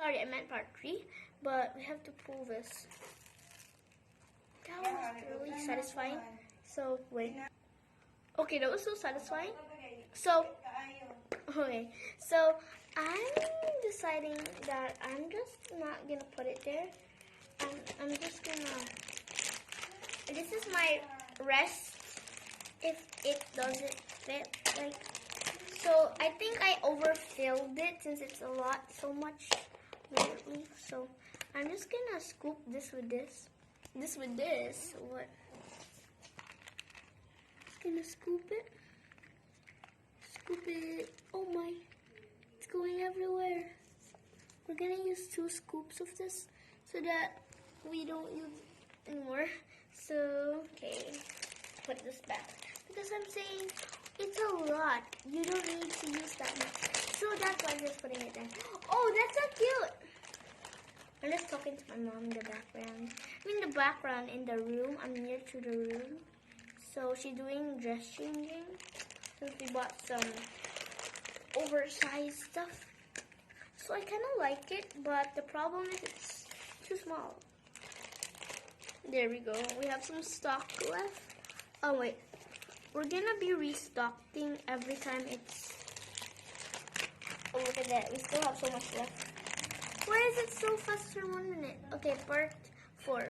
Sorry, I meant part 3. But we have to pull this. That was really satisfying. So, wait. Okay, that was so satisfying. So, okay. So, I'm deciding that I'm just not gonna put it there. I'm just gonna... This is my rest if it doesn't fit. Like, so I think I overfilled it since it's a lot, so much weirdly. So I'm just gonna scoop this with this. This with this. What? Just gonna scoop it. Scoop it. Oh my. It's going everywhere. We're gonna use 2 scoops of this so that we don't use it anymore. So, okay. Put this back. Because I'm saying it's a lot. You don't need to use that much. So that's why I'm just putting it there. Oh, that's so cute. I'm just talking to my mom in the background. I'm in the background in the room. I'm near to the room. So she's doing dress changing. Since we bought some oversized stuff. So I kind of like it, but the problem is it's too small. There we go. We have some stock left. Oh wait. We're gonna be restocking every time it's... Oh, look at that. We still have so much left. Why is it so fast for 1 minute? Okay, part